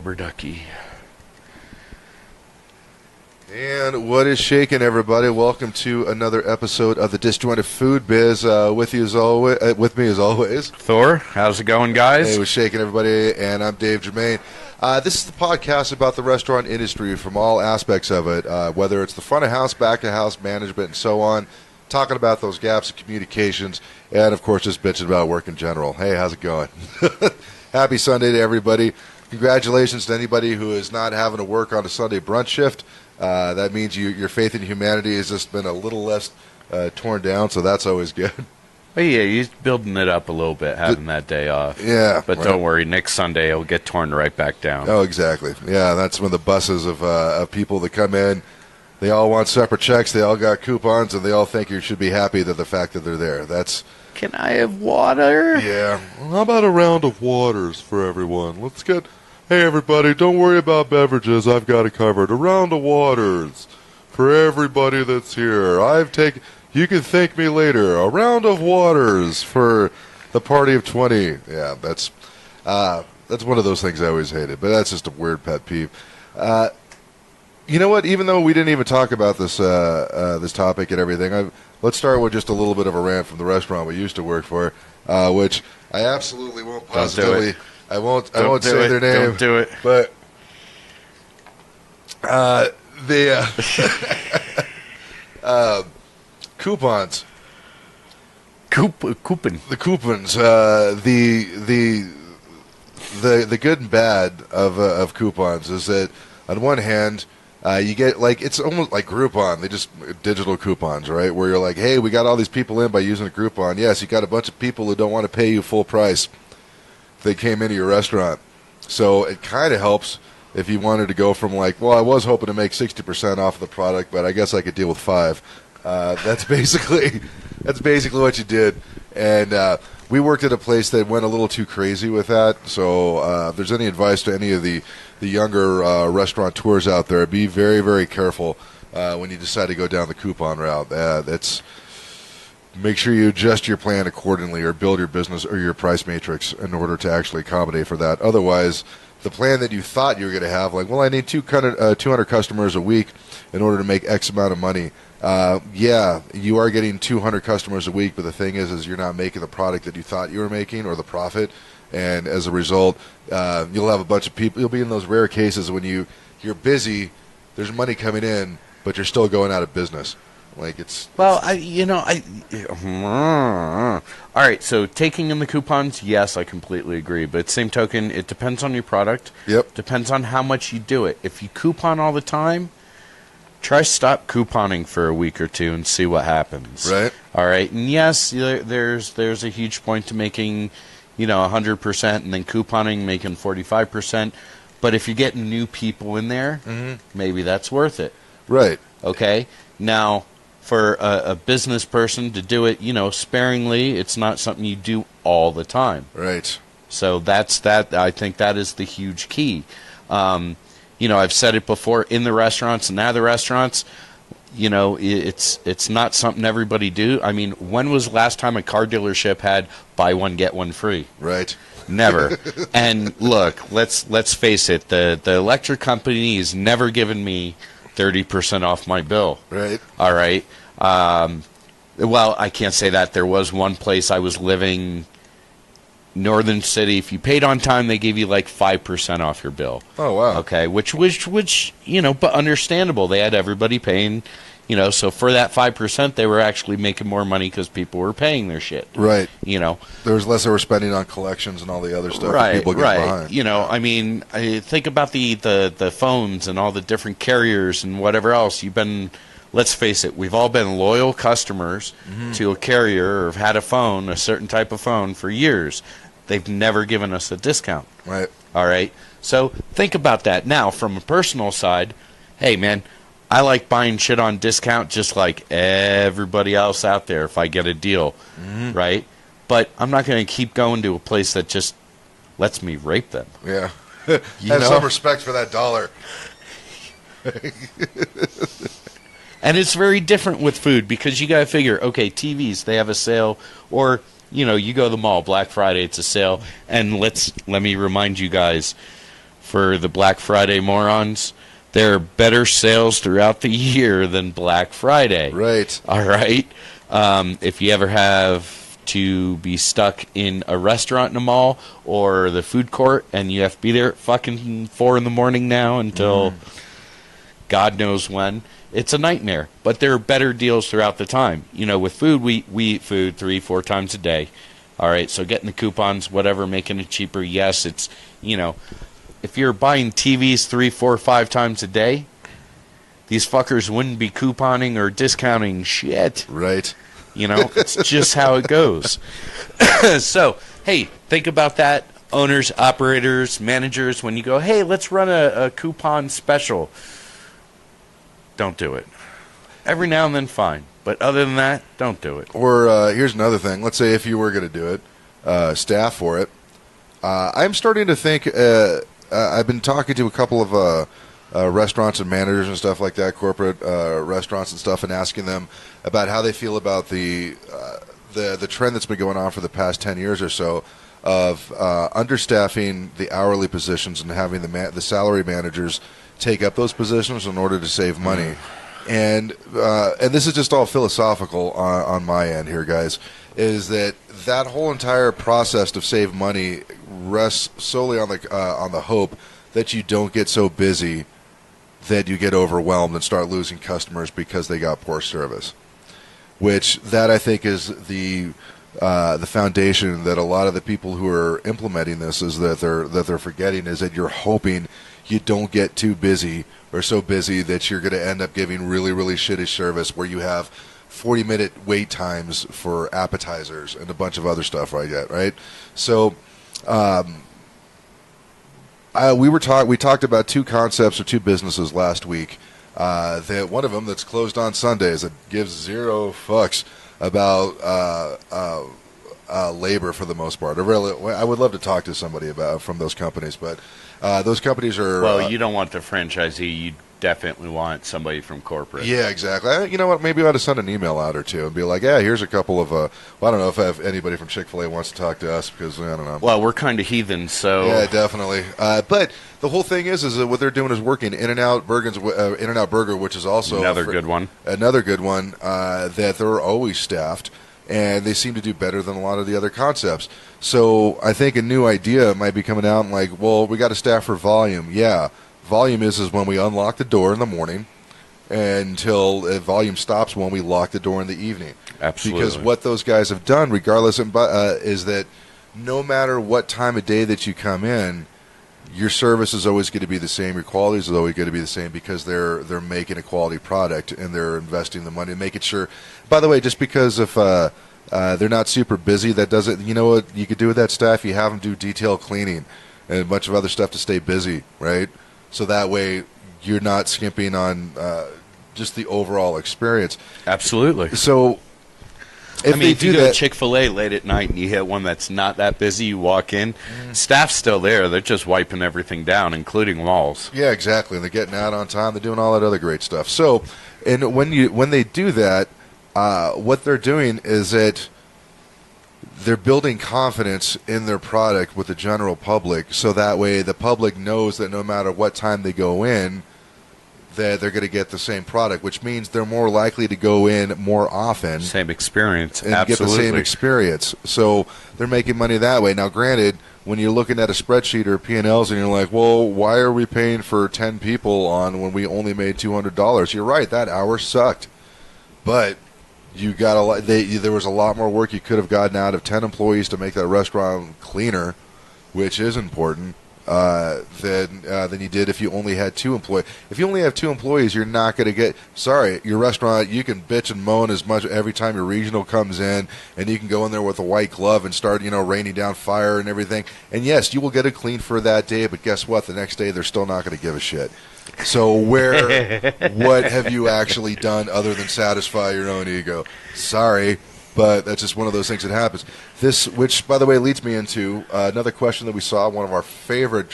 rubber ducky. And what is shaking, everybody? Welcome to another episode of the DisJointed Food Biz. With me as always, Thor, how's it going, guys? Hey, what's shaking, everybody? And I'm Dave Germain. This is the podcast about the restaurant industry from all aspects of it, whether it's the front of house, back of house, management, and so on. Talking about those gaps in communications, and of course, just bitching about work in general. Hey, how's it going? Happy Sunday to everybody. Congratulations to anybody who is not having to work on a Sunday brunch shift. That means your faith in humanity has just been a little less torn down, so that's always good. Well, yeah, you're building it up a little bit, having that day off. Yeah. But don't worry, next Sunday it'll get torn right back down. Oh, exactly. Yeah, that's when the buses of people that come in, they all want separate checks, they all got coupons, and they all think you should be happy that the fact that they're there. That's... Can I have water? Yeah. Well, how about a round of waters for everyone? Let's get... Hey, everybody, don't worry about beverages. I've got it covered. A round of waters for everybody that's here. You can thank me later. A round of waters for the party of 20. Yeah, that's one of those things I always hated, but that's just a weird pet peeve. You know what? Even though we didn't even talk about this this topic and everything, let's start with just a little bit of a rant from the restaurant we used to work for, which I absolutely won't positively... I won't say their name. Don't do it. But coupons. Coupon. The coupons. The good and bad of coupons is that on one hand, you get it's almost like Groupon. They just digital coupons, right? Where you're like, hey, we got all these people in by using a Groupon. Yes, you got a bunch of people who don't want to pay you full price. They came into your restaurant. So it kind of helps if you wanted to go from I was hoping to make 60% off of the product, but I guess I could deal with 5. That's basically what you did. And we worked at a place that went a little too crazy with that. So if there's any advice to any of the younger restaurateurs out there, be very, very careful when you decide to go down the coupon route. Make sure you adjust your plan accordingly or build your business or your price matrix in order to actually accommodate for that. Otherwise, the plan that you thought you were going to have, I need 200 customers a week in order to make X amount of money. Yeah, you are getting 200 customers a week, but the thing is you're not making the product that you thought you were making or the profit. And as a result, you'll have a bunch of people. You'll be in those rare cases when you're busy, there's money coming in, but you're still going out of business. All right, so taking in the coupons, yes, I completely agree. But same token, it depends on your product. Yep. Depends on how much you do it. If you coupon all the time, try stop couponing for a week or two and see what happens. Right. All right. And yes, there's a huge point to making, 100% and then couponing, making 45%. But if you're getting new people in there, maybe that's worth it. Right. Okay. Now, for a business person to do it, sparingly, it's not something you do all the time. Right. So I think that is the huge key. I've said it before in the restaurants and now the restaurants, it's not something everybody do. I mean, when was the last time a car dealership had buy one, get one free? Right. Never. And look, let's face it, the electric company has never given me 30% off my bill. Right. All right. Well, I can't say that. There was one place I was living, Northern City. If you paid on time, they gave you 5% off your bill. Oh, wow. Okay, which but understandable. They had everybody paying, so for that 5%, they were actually making more money because people were paying their shit. Right. There was less they were spending on collections and all the other stuff. Right, people get behind. I mean, think about the phones and all the different carriers and whatever else. Let's face it, we've all been loyal customers to a carrier or have had a certain type of phone for years. They've never given us a discount. Right. All right. So think about that. Now, from a personal side, hey, man, I like buying shit on discount just like everybody else out there if I get a deal, right? But I'm not going to keep going to a place that just lets me rape them. Yeah. Have some respect for that dollar. And it's very different with food because you got to figure, okay, TVs, they have a sale, or, you go to the mall, Black Friday, it's a sale. And let me remind you guys, for the Black Friday morons. There are better sales throughout the year than Black Friday. Right. All right. If you ever have to be stuck in a restaurant in a mall or the food court and you have to be there at fucking 4 in the morning now until God knows when, it's a nightmare. But there are better deals throughout the time. You know, with food, we eat food 3-4 times a day. All right, so getting the coupons, whatever, making it cheaper, yes, it's, you know, if you're buying TVs 3, 4, 5 times a day, these fuckers wouldn't be couponing or discounting shit. Right. You know, it's just how it goes. So, hey, think about that. Owners, operators, managers, when you go, hey, let's run a coupon special. Don't do it. Every now and then, fine. But other than that, don't do it. Or here's another thing. Let's say if you were going to do it, staff for it. I'm starting to think, I've been talking to a couple of restaurants and managers and stuff like that, corporate restaurants and stuff, and asking them about how they feel about the trend that's been going on for the past 10 years or so of understaffing the hourly positions and having the salary managers take up those positions in order to save money. And this is just all philosophical on my end here, guys, is that whole entire process to save money rests solely on the hope that you don't get so busy that you get overwhelmed and start losing customers because they got poor service. Which that I think is the foundation that a lot of the people who are implementing this is that they're forgetting, is that you're hoping you don't get too busy or so busy that you're going to end up giving really, really shitty service where you have 40-minute wait times for appetizers and a bunch of other stuff like that, right? So we talked about two concepts or two businesses last week. That one of them that's closed on Sundays that gives zero fucks about labor for the most part. I would love to talk to somebody from those companies, but those companies are... Well, you don't want the franchisee. You definitely want somebody from corporate. Yeah, exactly. You know what? Maybe I ought to send an email out or two and be like, yeah, here's a couple of... well, I don't know if anybody from Chick-fil-A wants to talk to us because, I don't know. Well, we're kind of heathen, so... Yeah, definitely. But the whole thing is that what they're doing is working. In-N-Out Burger, which is also... Another good one. That they're always staffed. And they seem to do better than a lot of the other concepts. So I think a new idea might be coming out and like, well, we got to staff for volume. Yeah, volume is when we unlock the door in the morning until volume stops when we lock the door in the evening. Absolutely. Because what those guys have done, regardless is that no matter what time of day that you come in, your service is always going to be the same. Your quality is always going to be the same because they're making a quality product and they're investing the money and making sure. By the way, just because if they're not super busy, that doesn't. You know what you could do with that staff? You have them do detail cleaning and a bunch of other stuff to stay busy, right? So that way you're not skimping on just the overall experience. Absolutely. So. If you go to Chick-fil-A late at night and you hit one that's not that busy, you walk in, staff's still there. They're just wiping everything down, including walls. Yeah, exactly. They're getting out on time. They're doing all that other great stuff. So, and when they do that, what they're doing is that they're building confidence in their product with the general public, so that way the public knows that no matter what time they go in, that they're going to get the same product, which means they're more likely to go in more often. Same experience. And Absolutely. get the same experience. So they're making money that way. Now, granted, when you're looking at a spreadsheet or P&Ls and you're like, well, why are we paying for 10 people on when we only made $200? You're right, that hour sucked. But you got a lot. There was a lot more work you could have gotten out of 10 employees to make that restaurant cleaner, which is important. Than you did if you only had 2 employees. If you only have 2 employees, you're not going to get. Sorry, your restaurant, you can bitch and moan as much every time your regional comes in, and you can go in there with a white glove and start, raining down fire and everything. And yes, you will get it clean for that day. But guess what? The next day, they're still not going to give a shit. So what have you actually done other than satisfy your own ego? Sorry. But that's just one of those things that happens. This, which, by the way, leads me into another question that we saw in one of our favorite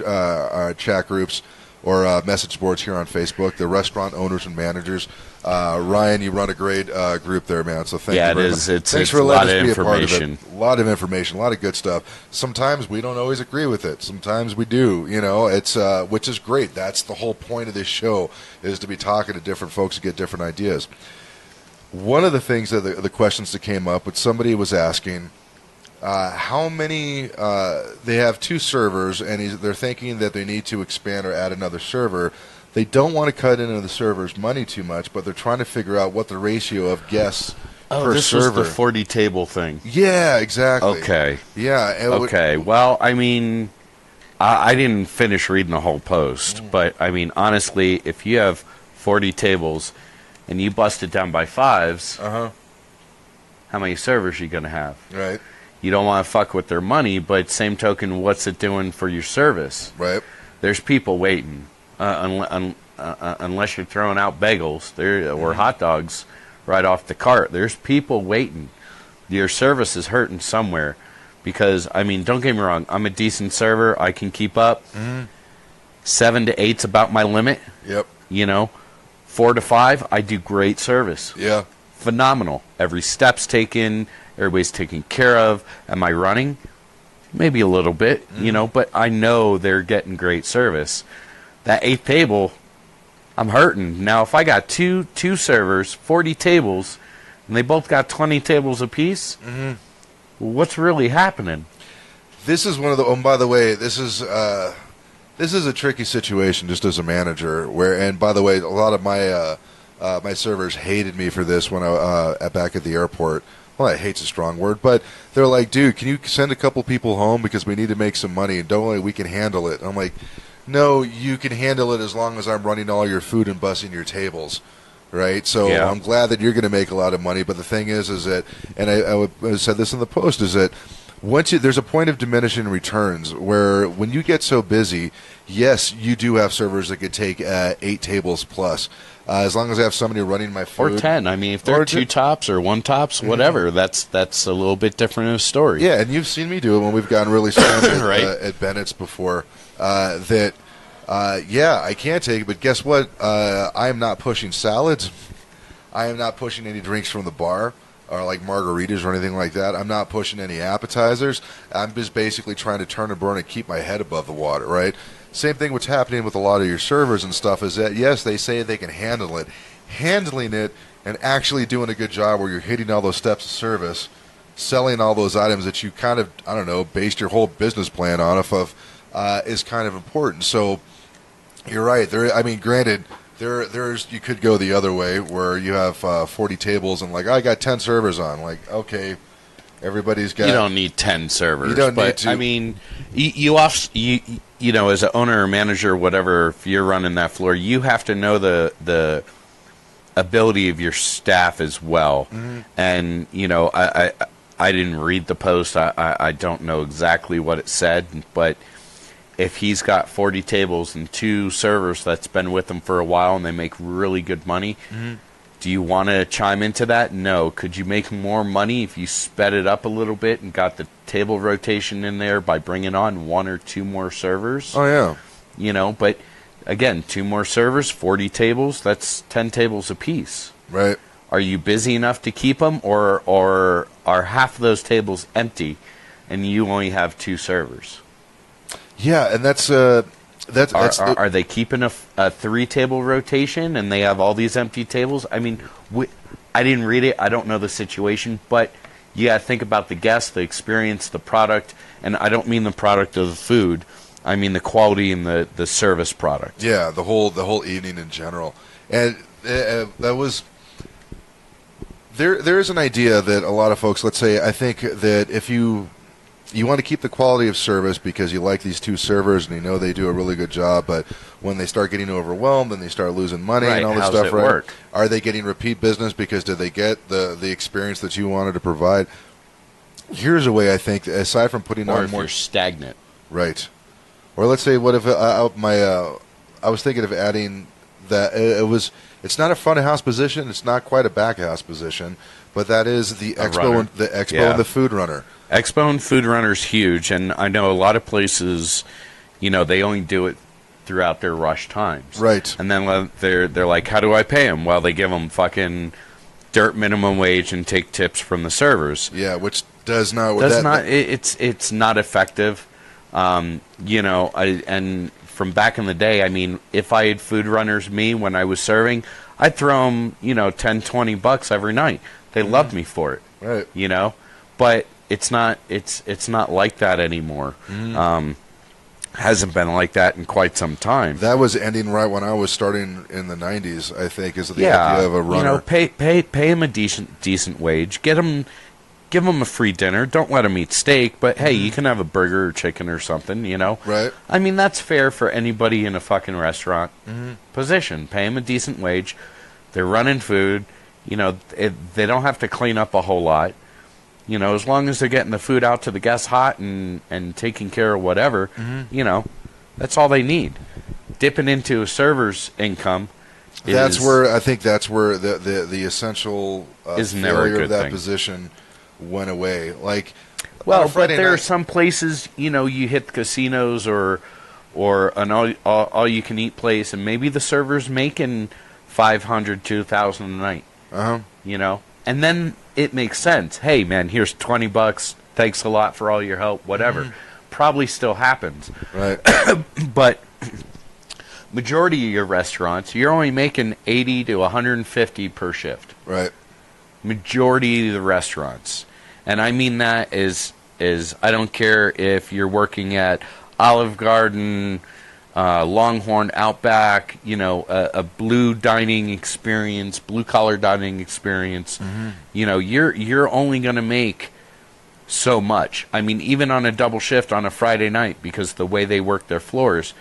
chat groups or message boards here on Facebook, the restaurant owners and managers. Ryan, you run a great group there, man. So thank you very much. Thanks for letting us be a part of it. A lot of information, a lot of good stuff. Sometimes we don't always agree with it. Sometimes we do. You know, it's which is great. That's the whole point of this show, is to be talking to different folks and get different ideas. One of the things that the questions that came up, which somebody was asking, how many? They have 2 servers, and they're thinking that they need to expand or add another server. They don't want to cut into the server's money too much, but they're trying to figure out what the ratio of guests per this server. Was the 40 table thing. Yeah, exactly. Okay. Yeah. Okay. Well, I mean, I didn't finish reading the whole post, but I mean, honestly, if you have 40 tables and you bust it down by 5s, how many servers are you going to have? Right. You don't want to fuck with their money, but same token, what's it doing for your service? Right. There's people waiting. Unless you're throwing out bagels or hot dogs right off the cart. There's people waiting. Your service is hurting somewhere. Because, I mean, don't get me wrong. I'm a decent server. I can keep up. 7 to 8's about my limit. Yep. You know, 4 to 5, I do great service. Yeah. Phenomenal. Every step's taken. Everybody's taken care of. Am I running? Maybe a little bit, you know, but I know they're getting great service. That 8th table, I'm hurting. Now, if I got two servers, 40 tables, and they both got 20 tables apiece, what's really happening? This is one of the. Oh, by the way, this is a tricky situation just as a manager. And by the way, a lot of my my servers hated me for this when I back at the airport. Well, hate's a strong word, but they're like, dude, can you send a couple people home because we need to make some money, and don't worry, we can handle it. And I'm like, no, you can handle it as long as I'm running all your food and bussing your tables, right? So yeah. I'm glad that you're going to make a lot of money. But the thing is that, and I said this in the post, is that there's a point of diminishing returns where when you get so busy, yes, you do have servers that could take 8 tables plus. As long as I have somebody running my food. Or 10. I mean, if they're 2 tops or 1 tops, whatever, that's a little bit different of a story. Yeah, and you've seen me do it when we've gotten really strong right. At Bennett's before. Yeah, I can take it, but guess what? I am not pushing salads. I am not pushing any drinks from the bar or like margaritas or anything like that. I'm not pushing any appetizers. I'm just basically trying to turn and burn and keep my head above the water, right? Same thing what's happening with a lot of your servers and stuff is that, yes, they say they can handle it. Handling it and actually doing a good job where you're hitting all those steps of service, selling all those items that you kind of, I don't know, based your whole business plan on is kind of important. So you're right. I mean, granted, there's you could go the other way where you have 40 tables and like, I got 10 servers on. Like, okay, everybody's got. You don't need 10 servers. You don't need to. I mean, you know, as an owner or manager, whatever, if you're running that floor, you have to know the ability of your staff as well. And you know, I didn't read the post. I don't know exactly what it said, but if he's got 40 tables and 2 servers that's been with him for a while and they make really good money, do you want to chime into that? No. Could you make more money if you sped it up a little bit and got the table rotation in there by bringing on 1 or 2 more servers? Oh, yeah. You know, but again, 2 more servers, 40 tables, that's 10 tables apiece. Right. Are you busy enough to keep them, or are half of those tables empty and you only have 2 servers? Yeah, and that's are they keeping a 3-table rotation and they have all these empty tables? I mean, I didn't read it. I don't know the situation, but you got to think about the guests, the experience, the product, and I don't mean the product of the food. I mean the quality and the service product. Yeah, the whole evening in general, and that was. There is an idea that a lot of folks, let's say, I think that if you want to keep the quality of service because you like these 2 servers and you know they do a really good job, but when they start getting overwhelmed and they start losing money and all this stuff, right? Work? Are they getting repeat business because did they get the experience that you wanted to provide? Here's a way I think, aside from putting or on if more, you're stagnant, right? Or let's say, what if I was thinking of adding that it's not a front of house position, it's not quite a back of house position, but that is the expo and the food runner. Expo and food runner is huge, and I know a lot of places, you know, they only do it throughout their rush times. Right. And then they're like, how do I pay them? Well, they give them fucking dirt minimum wage and take tips from the servers. Yeah, which does not... It's not effective. You know, and from back in the day, I mean, if I had food runners when I was serving, I'd throw them, you know, $10-20 every night. They loved me for it. Right. You know? But it's not like that anymore. Hasn't been like that in quite some time. That was ending right when I was starting in the 90s, I think, is the idea of a runner. You know, pay him a decent wage. Give him a free dinner. Don't let him eat steak, but hey, you can have a burger or chicken or something, you know? Right. I mean, that's fair for anybody in a fucking restaurant position. Pay him a decent wage. They're running food. You know, they don't have to clean up a whole lot. You know, as long as they're getting the food out to the guests hot and taking care of whatever, you know, that's all they need. Dipping into a server's income that's where the essential failure of that position went away. Like, well, but there are some places, you know, you hit casinos or an all you can eat place, and maybe the server's making $500, $2,000 a night. You know, and then it makes sense. Hey, man, here's $20. Thanks a lot for all your help. Whatever, probably still happens. Right. But majority of your restaurants, you're only making $80 to $150 per shift. Right. Majority of the restaurants, and I mean that is I don't care if you're working at Olive Garden, Longhorn, Outback, you know, a blue collar dining experience. You know, you're only going to make so much. I mean, even on a double shift on a Friday night, because the way they work their floors,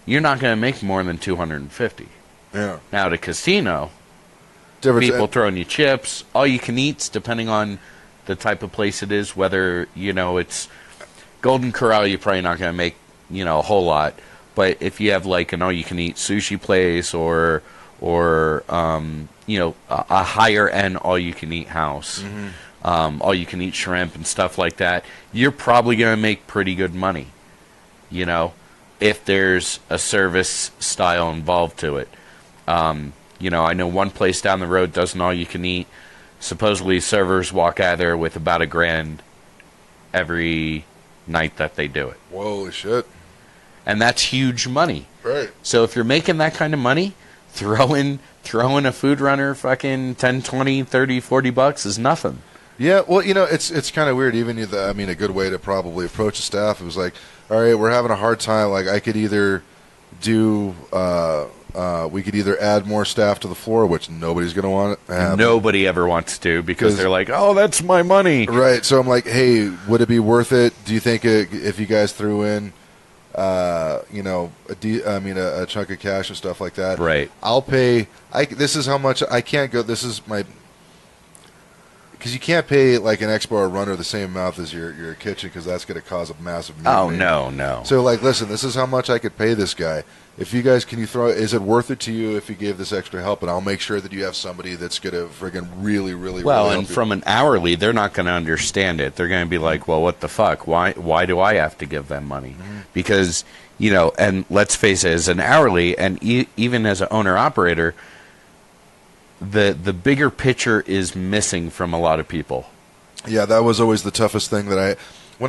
you're not going to make more than $250. Yeah. Now, at a casino, people throwing you chips, all you can eats, depending on the type of place it is, whether, you know, it's Golden Corral, you're probably not going to make, you know, a whole lot. But if you have like an all-you-can-eat sushi place or you know, a higher-end all-you-can-eat house, all-you-can-eat shrimp and stuff like that, you're probably going to make pretty good money, you know, if there's a service style involved to it. You know, I know one place down the road does an all-you-can-eat. Supposedly, servers walk out of there with about $1,000 every night that they do it. Holy shit. And that's huge money. Right. So if you're making that kind of money, throw in a food runner fucking 10, 20, 30, $40 is nothing. Yeah, well, you know, it's kind of weird. Even I mean, a good way to probably approach the staff, it was like, all right, we're having a hard time. Like, I could either do we could either add more staff to the floor, which nobody's going to want to have. Nobody ever wants to, because they're like, oh, that's my money. Right. So I'm like, hey, would it be worth it? Do you think if you guys threw in you know, a chunk of cash and stuff like that? Right. I'll pay. This is how much I can't go. This is my, because you can't pay like an expo or runner the same amount as your kitchen, because that's going to cause a massive. Oh no. So like, listen, this is how much I could pay this guy. If you guys, can you throw? Is it worth it to you if you gave this extra help? And I'll make sure that you have somebody that's going to friggin' really well. Really and from an hourly, they're not going to understand it. They're going to be like, well, what the fuck? Why do I have to give them money? Because, you know, and let's face it, as an hourly, and even as an owner operator, the bigger picture is missing from a lot of people. Yeah, that was always the toughest thing when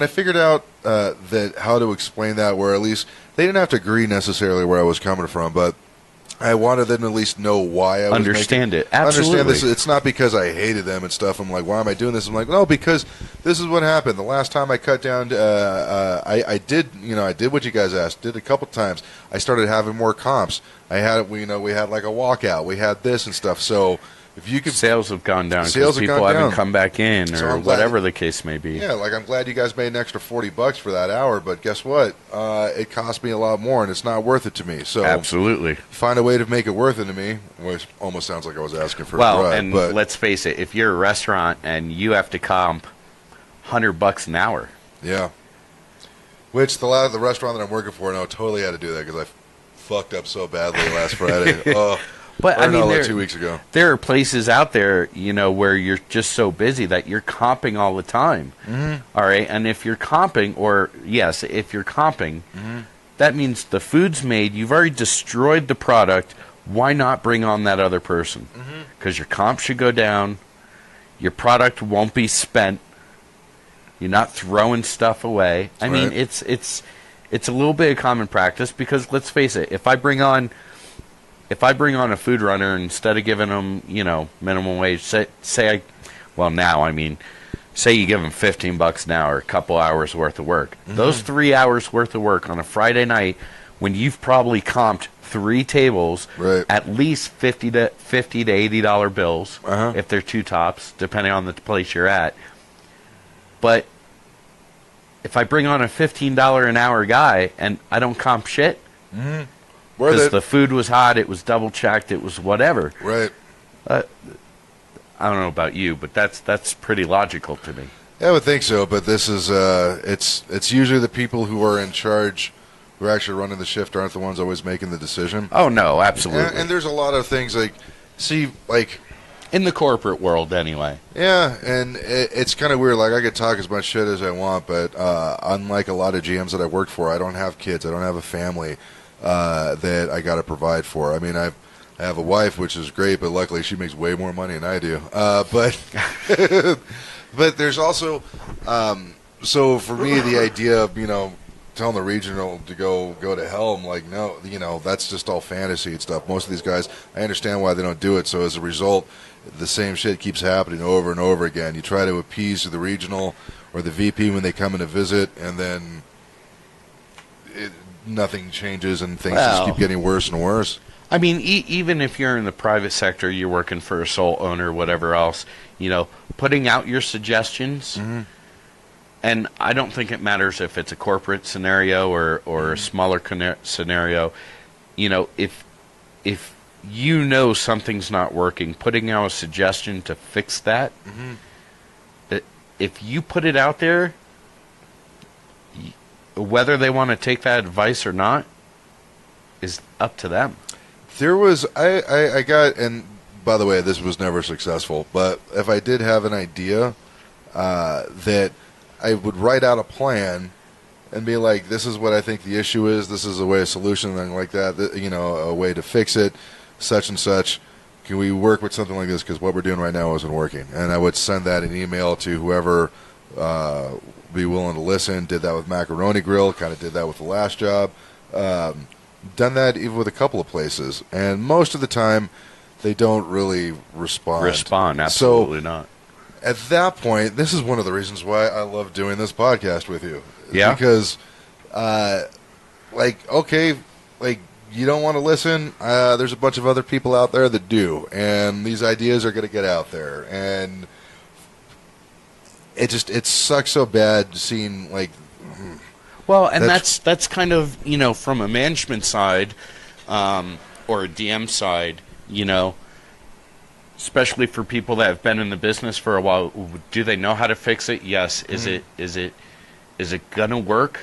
I figured out that how to explain that, where at least they didn't have to agree necessarily where I was coming from, but I wanted them to at least know why I was understand it. Absolutely. Understand this. It's not because I hated them and stuff. I'm like, why am I doing this? I'm like, no, because this is what happened. The last time I cut down, I did what you guys asked. Did a couple times. I started having more comps. We had like a walkout. We had this and stuff. So if you could, sales have gone down because people haven't come back in, or whatever the case may be. Yeah, like, I'm glad you guys made an extra $40 for that hour, but guess what? It cost me a lot more, and it's not worth it to me. So absolutely, find a way to make it worth it to me. Which almost sounds like I was asking for a bribe. And let's face it, if you're a restaurant and you have to comp $100 an hour, yeah. Which the restaurant that I'm working for, no, totally had to do that because I fucked up so badly last Friday. Oh. But I mean, like 2 weeks ago, there are places out there, you know, where you're just so busy that you're comping all the time. All right, and if you're comping, that means the food's made. You've already destroyed the product. Why not bring on that other person? Because your comp should go down. Your product won't be spent. You're not throwing stuff away. I mean, it's a little bit of common practice because let's face it, if I bring on a food runner instead of giving them, minimum wage, say you give them $15 an hour, a couple hours worth of work. Those 3 hours worth of work on a Friday night, when you've probably comped 3 tables, at least $50 to $80 bills, if they're 2 tops, depending on the place you're at. But if I bring on a $15 an hour guy and I don't comp shit, because the food was hot, it was double checked, it was whatever. Right. I don't know about you, but that's pretty logical to me. Yeah, I would think so, but this is it's usually the people who are in charge, who are actually running the shift, aren't the ones always making the decision. Oh no, absolutely. And there's a lot of things like in the corporate world anyway. Yeah, and it's kind of weird. Like, I could talk as much shit as I want, but unlike a lot of GMs that I've worked for, I don't have kids. I don't have a family that I got to provide for. I mean, I have a wife, which is great, but luckily she makes way more money than I do. But but there's also so for me, the idea of telling the regional to go to hell, I'm like, no, that's just all fantasy and stuff. Most of these guys, I understand why they don't do it. So as a result, the same shit keeps happening over and over again. You try to appease the regional or the VP when they come in to visit, and then nothing changes and things just keep getting worse and worse. I mean, even if you're in the private sector, you're working for a sole owner, whatever else, putting out your suggestions. And I don't think it matters if it's a corporate scenario or a smaller scenario. If something's not working, putting out a suggestion to fix that, if you put it out there, whether they want to take that advice or not is up to them. There was, I got, and by the way, this was never successful, but if I did have an idea that I would write out a plan and be like, this is what I think the issue is, this is a way of solution, and like that, a way to fix it, such and such. Can we work with something like this? Because what we're doing right now isn't working. And I would send that an email to whoever be willing to listen. Did that with Macaroni Grill, kind of did that with the last job. Done that even with a couple of places. And most of the time, they don't really respond. Absolutely not. At that point, this is one of the reasons why I love doing this podcast with you. Yeah. Because, you don't want to listen. There's a bunch of other people out there that do. And these ideas are going to get out there. And it sucks so bad seeing, Well, and that's kind of, from a management side or a DM side, especially for people that have been in the business for a while, do they know how to fix it? Yes. Is it gonna work?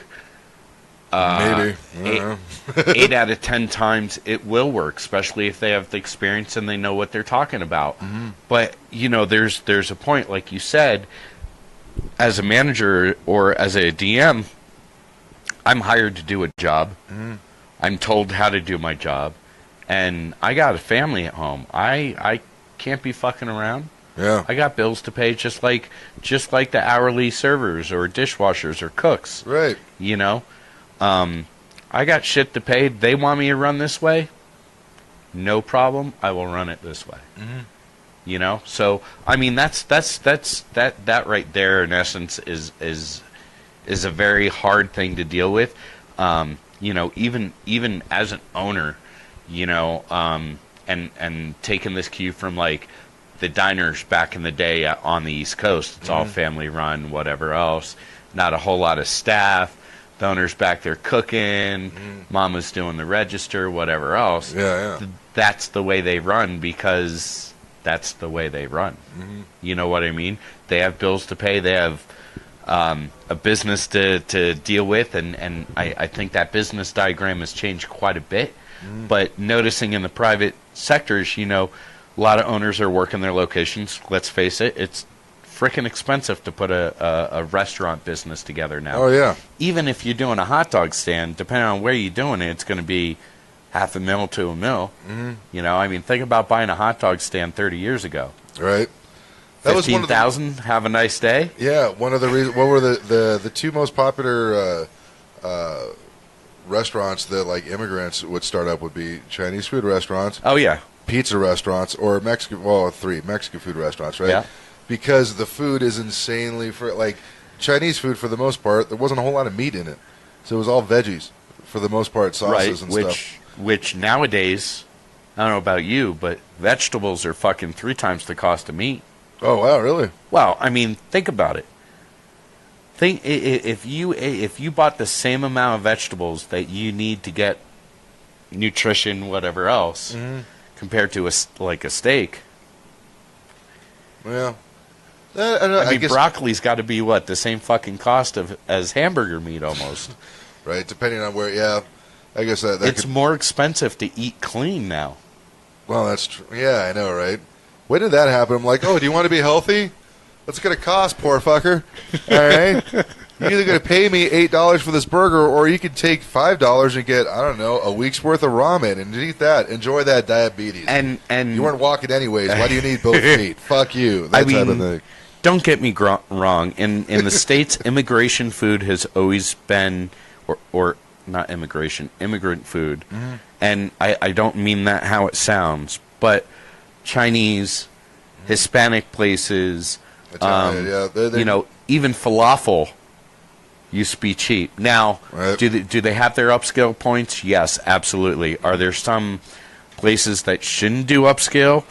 Maybe. 8 out of 10 times it will work, especially if they have the experience and they know what they're talking about. But there's a point, like you said, as a manager or as a DM, I'm hired to do a job. I'm told how to do my job, and I got a family at home. I can't be fucking around. Yeah. I got bills to pay, just like the hourly servers or dishwashers or cooks. Right. I got shit to pay. They want me to run this way. No problem. I will run it this way. So I mean that right there in essence is a very hard thing to deal with. Even as an owner, and taking this cue from like the diners back in the day on the East Coast. It's all family run, whatever else. Not a whole lot of staff. The owner's back there cooking. Mama's doing the register, whatever else. Yeah. That's the way they run because that's the way they run. You know what I mean? They have bills to pay. They have a business to deal with, and I think that business diagram has changed quite a bit. But noticing in the private sectors, a lot of owners are working their locations. Let's face it, it's freaking expensive to put a restaurant business together now. Oh, yeah. Even if you're doing a hot dog stand, depending on where you're doing it, it's going to be $500,000 to $1 million. Mm-hmm. You know, I mean, think about buying a hot dog stand 30 years ago. Right. That was $15,000. Have a nice day. Yeah, one of the reasons. What were the two most popular restaurants that like immigrants would start up would be Chinese food restaurants. Oh yeah, pizza restaurants, or Mexican. Well, three Mexican food restaurants, right? Yeah. Because the food is insanely like Chinese food for the most part. There wasn't a whole lot of meat in it, so it was all veggies for the most part, sauces and stuff. Which nowadays, I don't know about you, but vegetables are fucking 3 times the cost of meat. Oh wow, really? Well, I mean, think about it. Think if you bought the same amount of vegetables that you need to get nutrition, whatever else, compared to a steak. Well, I mean, guess broccoli's got to be what, the same fucking cost as hamburger meat almost. Right, depending on where. Yeah, I guess that it's more expensive to eat clean now. Well, that's true. Yeah, I know, right? When did that happen? I'm like, oh, do you want to be healthy? What's it going to cost, poor fucker? All right? You're either going to pay me $8 for this burger, or you can take $5 and get, I don't know, a week's worth of ramen and eat that. Enjoy that diabetes. And you weren't walking anyways. Why do you need both feet? Fuck you. That type of thing. Don't get me wrong. In the States, immigration food has always been, or not immigration, immigrant food. Mm-hmm. And I don't mean that how it sounds, but Chinese, Hispanic places, Italian, yeah. You know, even falafel used to be cheap. Now, right. do they have their upscale points? Yes, absolutely. Are there some places that shouldn't do upscale?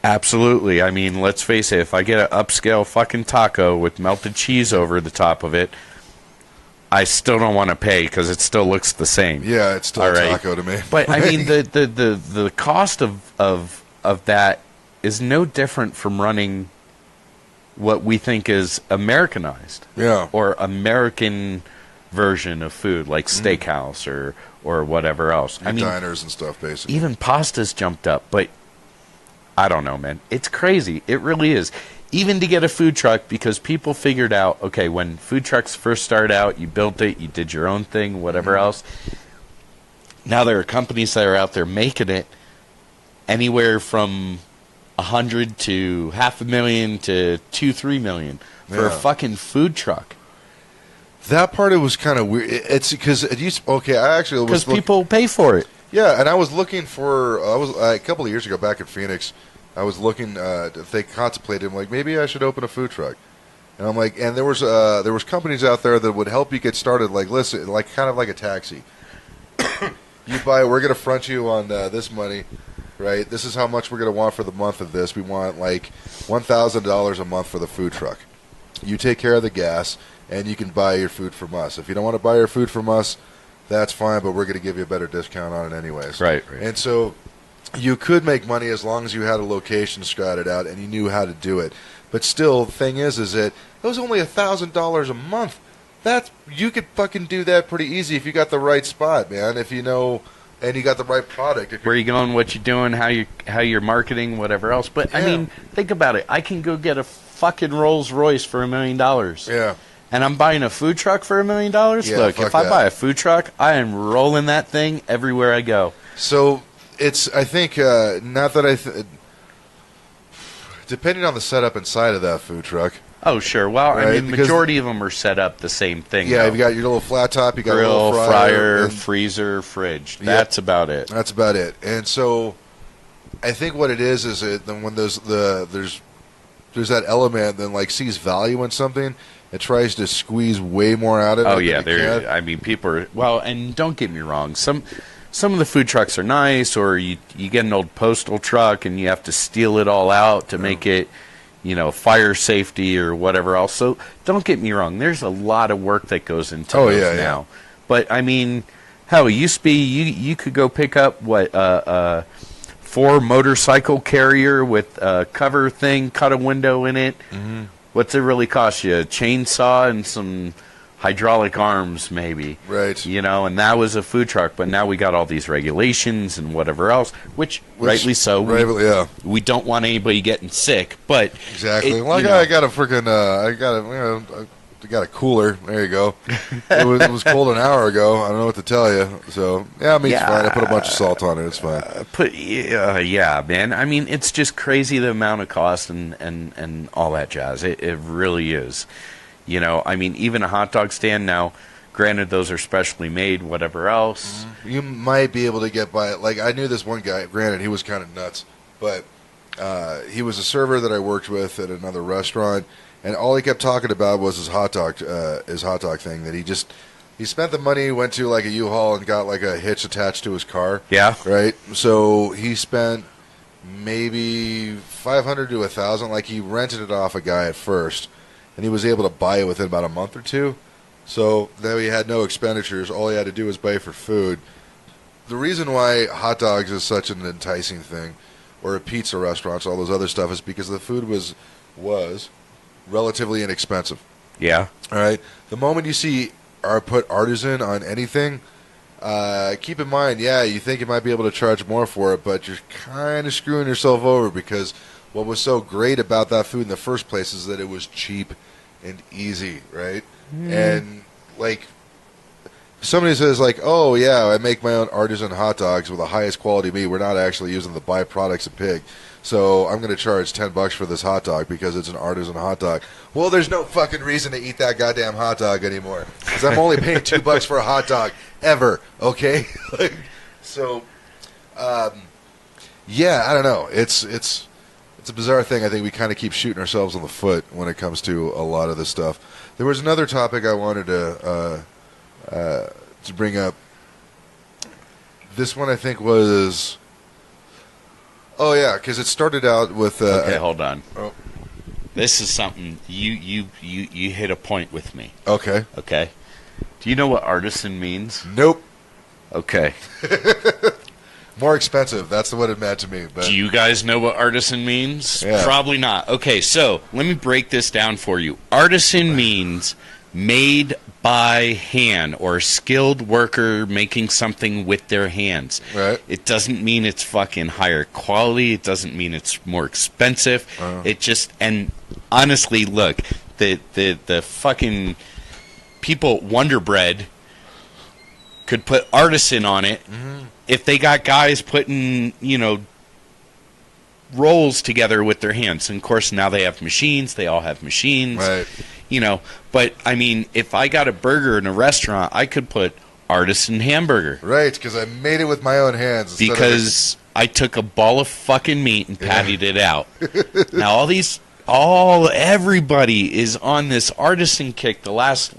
Absolutely. I mean, let's face it, if I get an upscale fucking taco with melted cheese over the top of it, I still don't want to pay because it still looks the same. Yeah, it's still a taco to me. But I mean, the cost of that is no different from running what we think is Americanized, or American version of food, like steakhouse or whatever else. I mean, diners and stuff, basically. Even pasta's jumped up, but I don't know, man. It's crazy. It really is. Even to get a food truck, because people figured out, okay, when food trucks first started out, you built it, you did your own thing, whatever else. Now there are companies that are out there making it anywhere from 100 to $500,000 to $2-3 million for a fucking food truck. That part it was kind of weird. It's because it used. Okay, I actually was people pay for it. Yeah, and I was looking for. I was a couple of years ago back in Phoenix. I was looking. They contemplated like maybe I should open a food truck, and I'm like, and there was companies out there that would help you get started. Like, listen, like kind of like a taxi. You buy. We're gonna front you on this money. Right, this is how much we're going to want for the month of this. We want like $1,000 a month for the food truck. You take care of the gas, and you can buy your food from us. If you don't want to buy your food from us, that's fine, but we're going to give you a better discount on it anyways. Right. And so you could make money as long as you had a location scouted out and you knew how to do it. But still, the thing is that it was only $1,000 a month. You could fucking do that pretty easy if you got the right spot, man. If you know. And you got the right product. Where you going, what you doing, how you're marketing, whatever else. But, I mean, think about it. I can go get a fucking Rolls Royce for $1 million. Yeah. And I'm buying a food truck for $1 million? Yeah, look, if I buy a food truck, I am rolling that thing everywhere I go. So, I think, not that depending on the setup inside of that food truck. Oh, sure. Well, right? I mean, majority of them are set up the same thing. Yeah, you got your little flat top, you got grill, a little fryer, freezer, fridge. That's about it. That's about it. And so, I think what it is then when there's that element that like sees value in something, it tries to squeeze way more out of it. Oh yeah, I mean, people are and don't get me wrong, some of the food trucks are nice, or you get an old postal truck and you have to steal it all out to make it. Fire safety or whatever else. So don't get me wrong. There's a lot of work that goes into those now. Yeah. But, I mean, hell, it used to be you could go pick up, 4 motorcycle carrier with a cover thing, cut a window in it. Mm-hmm. What's it really cost you? A chainsaw and some hydraulic arms, maybe. Right. You know, and that was a food truck. But now we got all these regulations and whatever else, which rightly so. Yeah. We don't want anybody getting sick, but exactly. Well, I got a freaking, I got a cooler. There you go. It was cold an hour ago. I don't know what to tell you. So yeah, meat's fine. I put a bunch of salt on it. It's fine. Yeah, man. I mean, it's just crazy the amount of cost and all that jazz. It really is. You know, I mean, even a hot dog stand now. Granted, those are specially made, whatever else. You might be able to get by it. Like, I knew this one guy. Granted, he was kind of nuts, but he was a server that I worked with at another restaurant. And all he kept talking about was his hot dog thing. That he spent the money, went to like a U-Haul and got like a hitch attached to his car. Yeah. Right. So he spent maybe $500 to $1,000. Like he rented it off a guy at first, and he was able to buy it within about a month or two. So now he had no expenditures. All he had to do was pay for food. The reason why hot dogs is such an enticing thing, or pizza restaurants, all those other stuff, is because the food was relatively inexpensive. Yeah. All right. The moment you see or put Artisan on anything, keep in mind, you think you might be able to charge more for it, but you're kind of screwing yourself over, because what was so great about that food in the first place is that it was cheap and easy, right? And like somebody says, like, oh yeah, I make my own Artisan hot dogs with the highest quality meat. We're not actually using the byproducts of pig. So I'm going to charge $10 for this hot dog because it's an Artisan hot dog. Well, there's no fucking reason to eat that goddamn hot dog anymore, because I'm only paying $2 for a hot dog ever. Okay, I don't know. It's a bizarre thing. I think we kind of keep shooting ourselves in the foot when it comes to a lot of this stuff. There was another topic I wanted to bring up. This one I think was. Oh yeah, because it started out with. Okay, hold on. Oh. This is something you hit a point with me. Okay. Okay. Do you know what artisan means? Nope. Okay. More expensive. That's what it meant to me. But. Do you guys know what artisan means? Yeah. Probably not. Okay, so let me break this down for you. Artisan means made by hand, or skilled worker making something with their hands. Right. It doesn't mean it's fucking higher quality. It doesn't mean it's more expensive. It just, and honestly, look, the fucking people at Wonder Bread could put artisan on it if they got guys putting, rolls together with their hands. And of course now they have machines. They all have machines. Right. But I mean, if I got a burger in a restaurant, I could put artisan hamburger. Right, because I made it with my own hands. Because I took a ball of fucking meat and patted it out. Now everybody is on this artisan kick the last,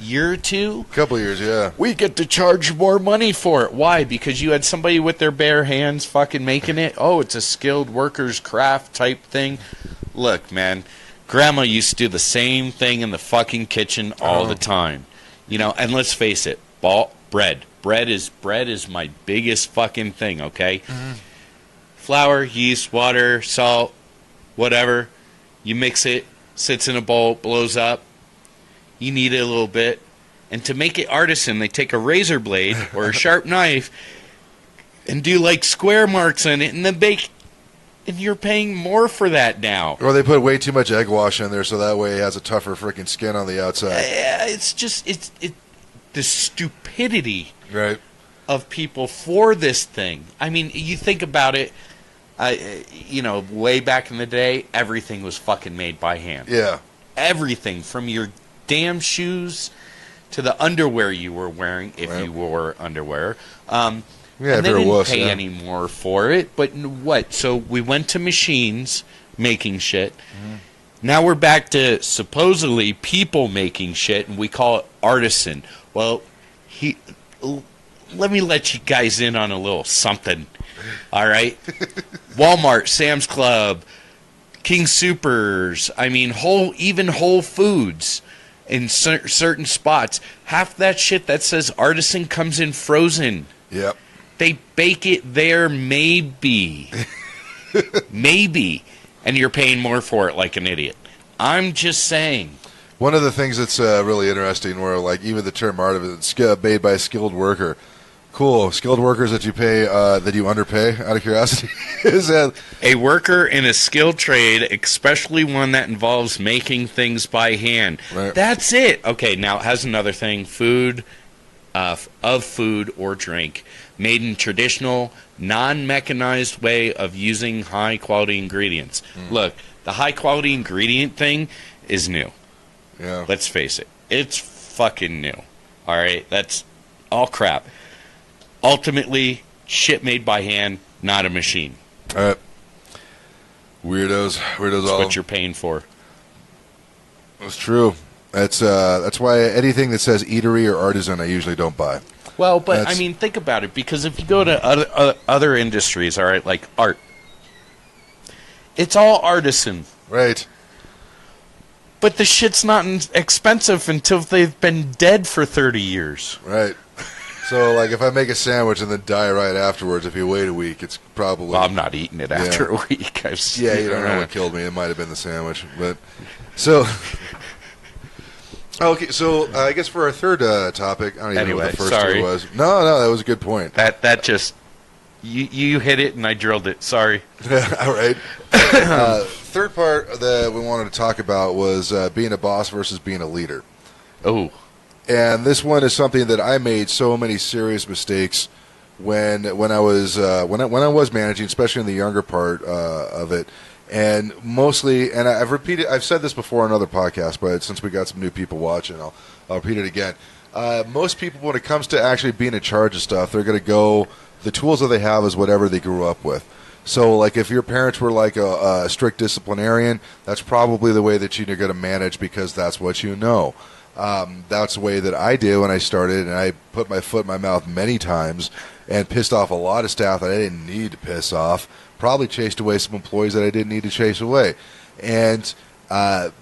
year or two? Couple years, yeah. We get to charge more money for it. Why? Because you had somebody with their bare hands fucking making it. Oh, it's a skilled worker's craft type thing. Look, man. Grandma used to do the same thing in the fucking kitchen all the time. And let's face it, bread. Bread is my biggest fucking thing, okay? Flour, yeast, water, salt, whatever. You mix it, sits in a bowl, blows up. You knead it a little bit. And to make it artisan, they take a razor blade or a sharp knife and do like square marks on it and then bake. And you're paying more for that now. Or they put way too much egg wash in there, so that way it has a tougher freaking skin on the outside. It's just the stupidity right. of people for this thing. I mean, you think about it. Way back in the day, everything was fucking made by hand. Yeah. Everything from your damn shoes to the underwear you were wearing, if you wore underwear. And they didn't pay any more for it. But what? So we went to machines making shit. Now we're back to supposedly people making shit, and we call it artisan. Well, let me let you guys in on a little something. All right? Walmart, Sam's Club, King Soopers, even Whole Foods in certain spots. Half that shit that says artisan comes in frozen. Yep. They bake it there, maybe. Maybe. And you're paying more for it like an idiot. I'm just saying. One of the things that's really interesting, where like even the term artisan, made by a skilled worker. Cool, skilled workers that you pay, that you underpay. Out of curiosity, is that a worker in a skilled trade, especially one that involves making things by hand. Right. That's it. Okay, now it has another thing: food, of food or drink, made in traditional, non-mechanized way of using high-quality ingredients. Look, the high-quality ingredient thing is new. Yeah. Let's face it. It's fucking new. All right? That's all crap. Ultimately, shit made by hand, not a machine. All right. Weirdos. That's all. what you're paying for. That's true. That's why anything that says eatery or artisan, I usually don't buy. Well, but I mean, think about it. Because if you go to other industries, all right, like art, it's all artisan. Right. But the shit's not expensive until they've been dead for 30 years. Right. So, like, if I make a sandwich and then die right afterwards, if you wait a week, it's probably... Well, I'm not eating it after a week. You don't know what killed me. It might have been the sandwich. But so... Okay, so I guess for our third topic, I don't even know what the first two was. No, that was a good point. That just... You hit it and I drilled it. Sorry. All right. Third part that we wanted to talk about was being a boss versus being a leader. Oh. And this one is something that I made so many serious mistakes when I was managing, especially in the younger part of it, and mostly. And I've said this before on other podcasts, but since we got some new people watching, I'll repeat it again. Most people, when it comes to actually being in charge of stuff, they're going to go. The tools that they have is whatever they grew up with. So, like, if your parents were like a strict disciplinarian, that's probably the way that you're going to manage because that's what you know. That's the way that I did when I started, and I put my foot in my mouth many times and pissed off a lot of staff that I didn't need to piss off. Probably chased away some employees that I didn't need to chase away. And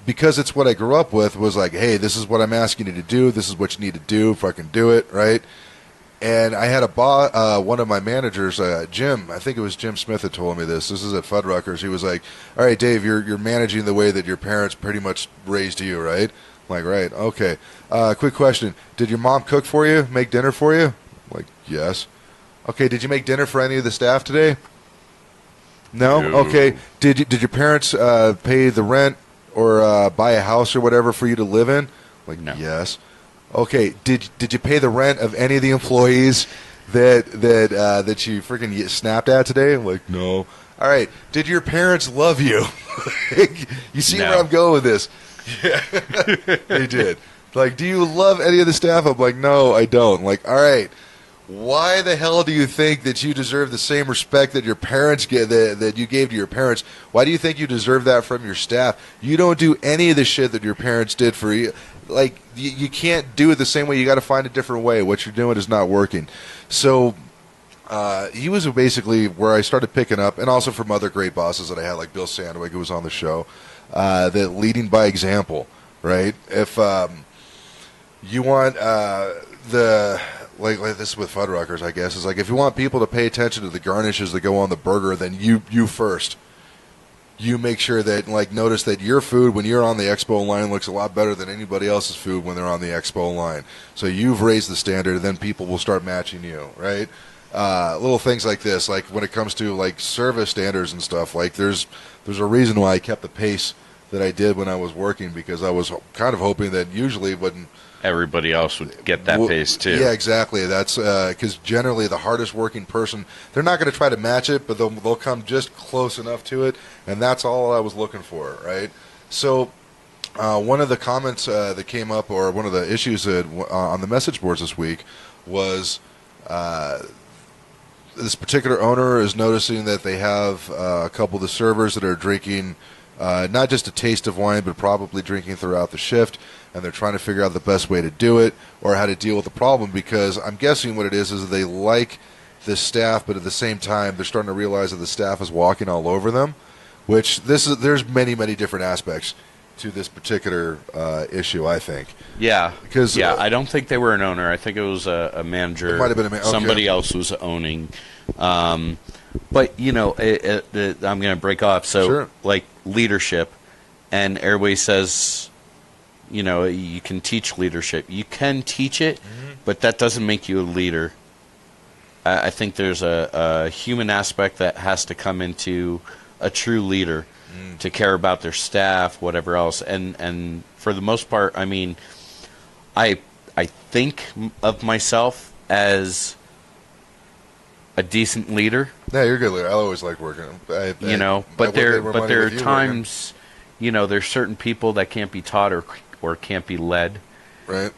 because it's what I grew up with, was like, hey, this is what I'm asking you to do. This is what you need to do. Fucking do it, right? And I had one of my managers, Jim, I think it was Jim Smith that told me this. This is at Fuddruckers. He was like, all right, Dave, you're managing the way that your parents pretty much raised you, right? I'm like, right, okay. Quick question. Did your mom cook for you, make dinner for you? I'm like, yes. Okay, did you make dinner for any of the staff today? No? Okay. Did your parents pay the rent or buy a house or whatever for you to live in? I'm like, no. Yes. Okay, did you pay the rent of any of the employees that you freaking snapped at today? I'm like, no. All right, did your parents love you? You see where I'm going with this? Yeah, they did. Like, do you love any of the staff? I'm like, no, I don't. Like, all right, why the hell do you think that you deserve the same respect that your parents get that you gave to your parents? Why do you think you deserve that from your staff? You don't do any of the shit that your parents did for you. Like, you can't do it the same way. You got to find a different way. What you're doing is not working. So he was basically where I started picking up, and also from other great bosses that I had, like Bill Sandwig, who was on the show, that leading by example, right? If you want like this with Fuddruckers, I guess, is like if you want people to pay attention to the garnishes that go on the burger, then you first. You make sure that, like, notice that your food when you're on the expo line looks a lot better than anybody else's food when they're on the expo line. So you've raised the standard, and then people will start matching you, right? Little things like this, like when it comes to like service standards and stuff. Like there's a reason why I kept the pace that I did when I was working, because I was kind of hoping that usually when everybody else would get that pace too. Yeah, exactly. That's because generally the hardest working person, they're not going to try to match it, but they'll come just close enough to it, and that's all I was looking for, right? So one of the comments that came up, or one of the issues that on the message boards this week was this particular owner is noticing that they have a couple of the servers that are drinking not just a taste of wine, but probably drinking throughout the shift, and they're trying to figure out the best way to do it or how to deal with the problem, because I'm guessing what it is they like the staff, but at the same time they're starting to realize that the staff is walking all over them, which there's many, many different aspects to this particular issue, I think. Yeah, because I don't think they were an owner. I think it was a manager. It might have been okay. Somebody else was owning. But, you know, I'm going to break off. So, sure. like, leadership, and everybody says you can teach leadership. You can teach it, but that doesn't make you a leader. I think there's a human aspect that has to come into a true leader to care about their staff, whatever else. And for the most part, I mean, I think of myself as a decent leader. Yeah, you're a good leader. I always like working. But there are times, there's certain people that can't be taught or can't be led. Right.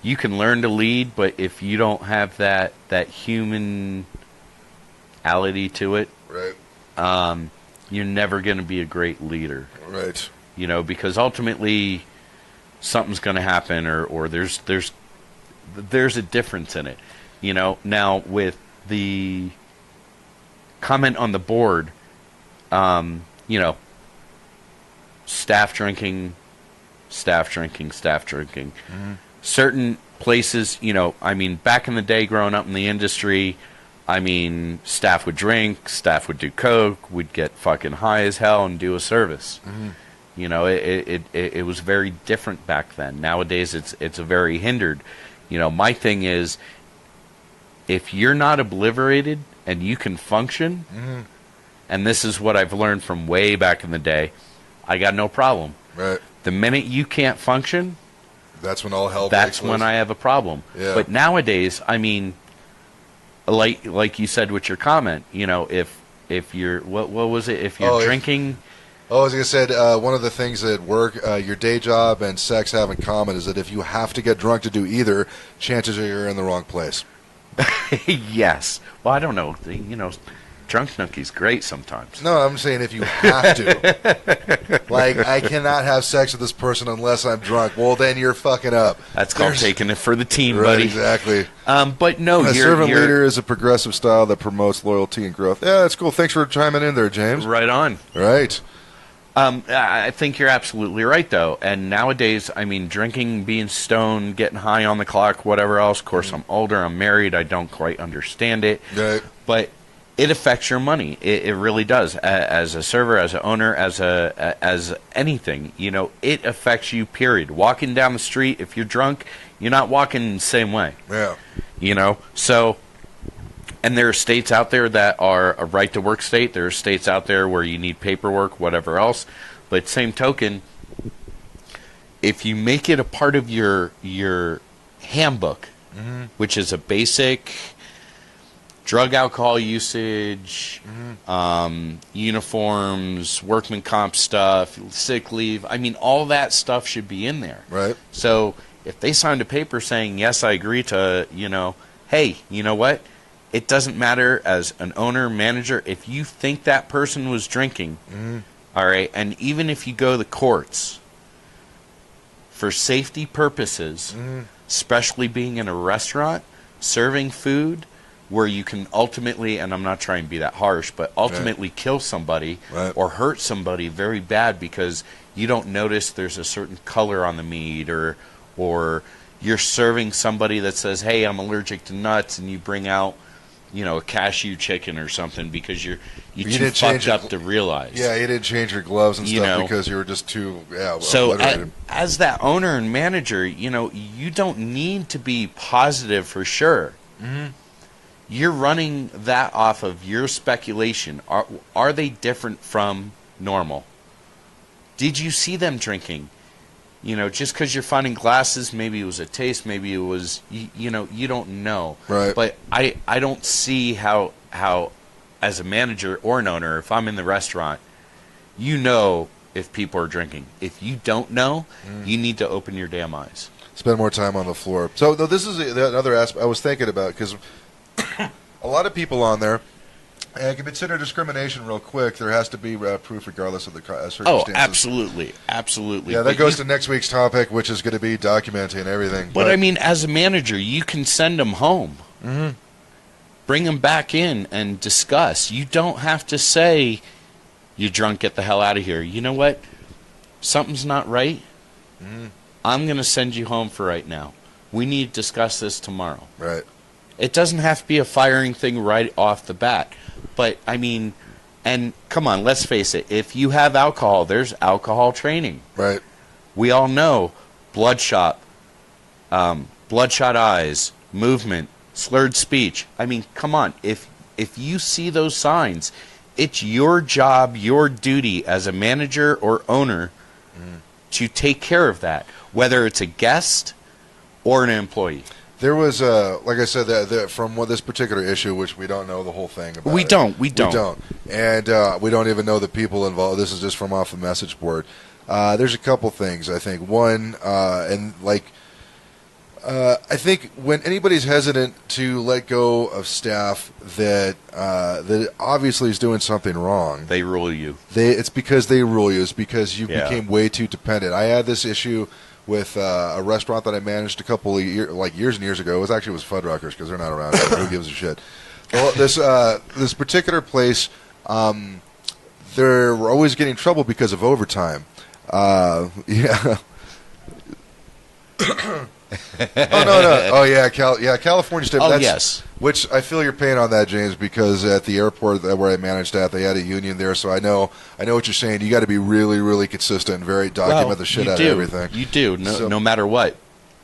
You can learn to lead, but if you don't have that humanality to it, right, you're never going to be a great leader. Right. Because ultimately something's going to happen, or there's a difference in it. Now with the comment on the board, staff drinking. Certain places, back in the day growing up in the industry, staff would drink, staff would do coke, we'd get fucking high as hell and do a service. It was very different back then. Nowadays it's a very hindered. My thing is, if you're not obliterated and you can function, and this is what I've learned from way back in the day, I got no problem. Right. The minute you can't function, that's when all hell breaks that's loose. when I have a problem. Yeah. But nowadays, like you said with your comment, if you're what was it? If you're drinking. As I said, one of the things that work, your day job and sex have in common is that if you have to get drunk to do either, chances are you're in the wrong place. Yes. Well, I don't know. Drunk Nookie's great sometimes. No, I'm saying if you have to. Like, I cannot have sex with this person unless I'm drunk. Well, then you're fucking up. That's called taking it for the team, right, buddy. Exactly. But no, a servant leader is a progressive style that promotes loyalty and growth. Yeah, that's cool. Thanks for chiming in there, James. Right on. Right. I think you're absolutely right, though. And nowadays, drinking, being stoned, getting high on the clock, whatever else. Of course, I'm older. I'm married. I don't quite understand it. Right. But it affects your money. It really does. As a server, as an owner, as anything, it affects you. Period. Walking down the street, if you're drunk, you're not walking the same way. Yeah. So. And there are states out there that are a right-to-work state. There are states out there where you need paperwork, whatever else. But same token, if you make it a part of your handbook, which is a basic drug, alcohol usage, uniforms, workman comp stuff, sick leave, all that stuff should be in there. Right. So if they signed a paper saying, yes, I agree to, hey, you know what? It doesn't matter as an owner, manager, if you think that person was drinking, all right, and even if you go to the courts, for safety purposes, especially being in a restaurant, serving food, where you can ultimately, and I'm not trying to be that harsh, but ultimately kill somebody or hurt somebody very bad because you don't notice there's a certain color on the meat, or you're serving somebody that says, hey, I'm allergic to nuts, and you bring out a cashew chicken or something because you're too fucked up to realize. Yeah, you didn't change your gloves and stuff because you were just too So as that owner and manager, you don't need to be positive for sure. You're running that off of your speculation. Are they different from normal? Did you see them drinking? Just because you're finding glasses, maybe it was a taste, maybe it was, you don't know. Right. But I don't see how, as a manager or an owner, if I'm in the restaurant, if people are drinking. If you don't know, you need to open your damn eyes. Spend more time on the floor. So this is another aspect I was thinking about, because a lot of people on there, and I can consider discrimination real quick. There has to be proof regardless of the circumstances. Oh, absolutely. Absolutely. Yeah, that goes to next week's topic, which is going to be documenting everything. But as a manager, you can send them home. Bring them back in and discuss. You don't have to say, you're drunk, get the hell out of here. You know what? Something's not right. I'm going to send you home for right now. We need to discuss this tomorrow. Right. It doesn't have to be a firing thing right off the bat. But, and come on, let's face it. If you have alcohol, there's alcohol training. Right. We all know bloodshot, bloodshot eyes, movement, slurred speech. I mean, come on. If you see those signs, it's your job, your duty as a manager or owner to take care of that, whether it's a guest or an employee. There was, like I said, from this particular issue, which we don't know the whole thing about. We don't. And we don't even know the people involved. This is just from off the message board. There's a couple things, I think. One, I think when anybody's hesitant to let go of staff that obviously is doing something wrong, they rule you. It's because they rule you. It's because you became way too dependent. I had this issue with a restaurant that I managed a couple of years and years ago. It was Fuddruckers, because they're not around. Who gives a shit? Well, this particular place, they're always getting in trouble because of overtime. Yeah. Oh no! Oh yeah, California State. Oh yes. Which I feel your pain on that, James, because at the airport where I managed at, they had a union there, so I know what you're saying. You got to be really, really consistent and very document the shit out of everything. You do, no matter what,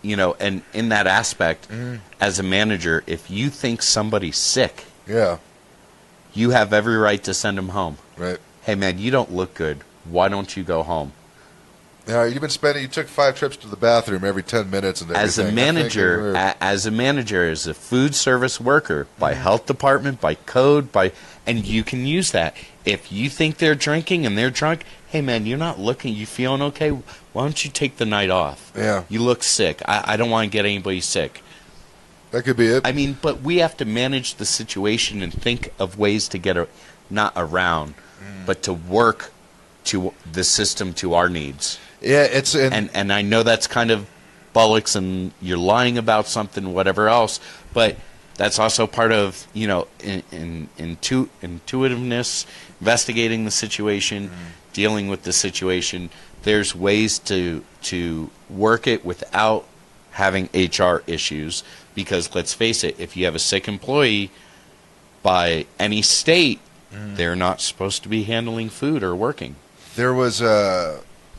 And in that aspect, as a manager, if you think somebody's sick, you have every right to send them home. Right. Hey man, you don't look good. Why don't you go home? Yeah, you took 5 trips to the bathroom every 10 minutes and everything. As a manager, as a food service worker, by health department, by code, and you can use that. If you think they're drinking and they're drunk, hey man, you're not looking, you feeling okay? Why don't you take the night off? Yeah. You look sick. I don't want to get anybody sick. That could be it. I mean, but we have to manage the situation and think of ways to get not around, but to work to the system to our needs. Yeah, it's and I know that's kind of bollocks and you're lying about something, whatever else, but that's also part of intuitiveness, investigating the situation, dealing with the situation. There's ways to work it without having HR issues, because let's face it, if you have a sick employee by any state, they're not supposed to be handling food or working. There was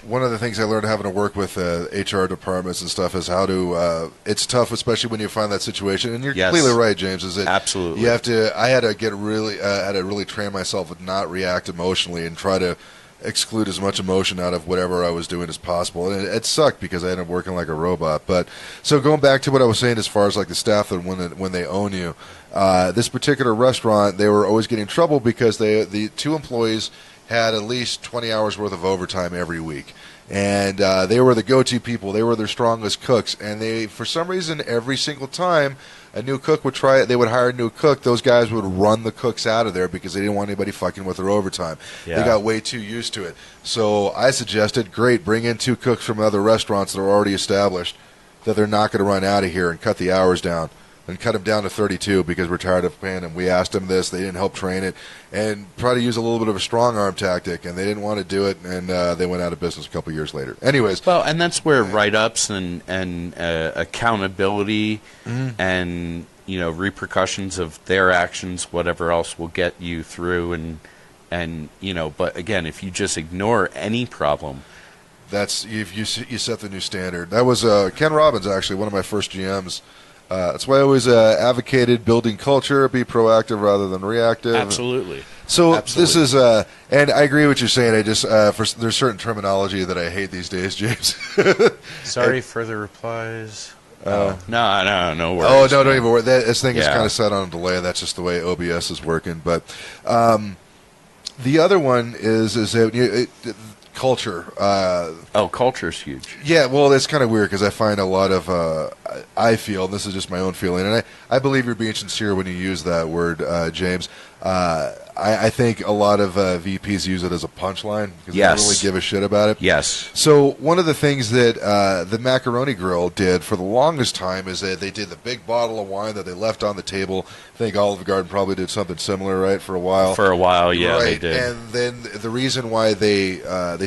one of the things I learned having to work with HR departments and stuff is how to. It's tough, especially when you find that situation. And you're completely right, James. Is that absolutely you have to? I had to get really had to really train myself to not react emotionally and try to exclude as much emotion out of whatever I was doing as possible. And it sucked because I ended up working like a robot. But so going back to what I was saying as far as like the staff and when they own you, this particular restaurant, they were always getting in trouble because the 2 employees had at least 20 hours worth of overtime every week. And they were the go-to people. They were their strongest cooks. And they, for some reason, every single time a new cook would try it, they would hire a new cook. Those guys would run the cooks out of there because they didn't want anybody fucking with their overtime. Yeah. They got way too used to it. So I suggested, great, bring in 2 cooks from other restaurants that are already established that they're not going to run out of here, and cut the hours down. And cut them down to 32 because we're tired of paying them. We asked them this. They didn't help train it. And try to use a little bit of a strong arm tactic. And they didn't want to do it. And they went out of business a couple years later. Anyways. Well, and that's where write-ups and accountability and, repercussions of their actions, whatever else, will get you through. And but again, if you just ignore any problem. That's you set the new standard. That was Ken Robbins, actually, one of my first GMs. That's why I always advocated building culture, be proactive rather than reactive. Absolutely. So this is, and I agree with what you're saying. I just, there's certain terminology that I hate these days, James. Sorry, further replies. No worries. Oh, no, don't even worry. This thing is kind of set on a delay. That's just the way OBS is working. But the other one is that culture. Culture's huge. Yeah, well, it's kind of weird because I find a lot of, I feel, and this is just my own feeling, and I believe you're being sincere when you use that word, James. I think a lot of VPs use it as a punchline because they don't really give a shit about it. Yes. So one of the things that the Macaroni Grill did for the longest time is that they did the big bottle of wine that they left on the table. I think Olive Garden probably did something similar, right, for a while. For a while, yeah, right. They did. And then the reason why they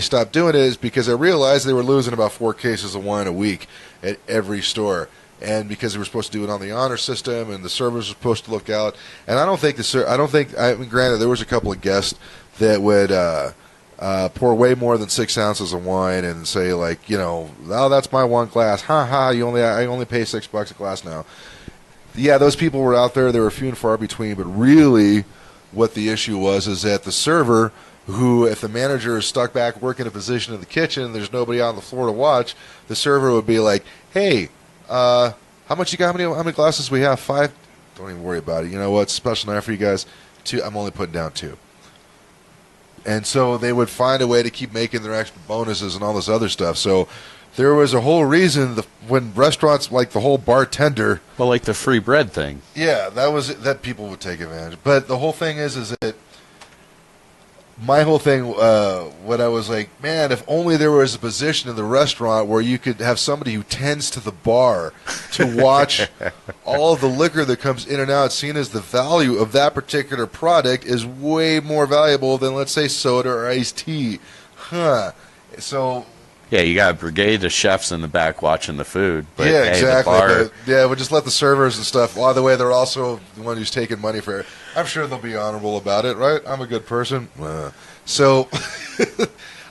stopped doing it is because they realized they were losing about 4 cases of wine a week at every store. And because they were supposed to do it on the honor system, and the servers were supposed to look out, and I mean, granted, there was a couple of guests that would pour way more than 6 ounces of wine and say like, oh, that's my one glass. Ha ha! I only pay $6 a glass now. Yeah, those people were out there. They were few and far between. But really, what the issue was is that the server, who, if the manager is stuck back working a position in the kitchen and there's nobody on the floor to watch, the server would be like, hey, how much you got? How many glasses we have? 5? Don't even worry about it. You know what? Special night for you guys. 2. I'm only putting down 2. And so they would find a way to keep making their extra bonuses and all this other stuff. So there was a whole reason when restaurants, like the whole bartender. Well, like the free bread thing. Yeah, that people would take advantage. But the whole thing is that my whole thing, when I was like, man, if only there was a position in the restaurant where you could have somebody who tends to the bar to watch all of the liquor that comes in and out, seen as the value of that particular product is way more valuable than, let's say, soda or iced tea. So... Yeah, you got a brigade of chefs in the back watching the food. But, yeah, hey, exactly. The bar... Yeah, we'll just let the servers and stuff. By the way, they're also the one who's taking money for it. I'm sure they'll be honorable about it, right? I'm a good person. So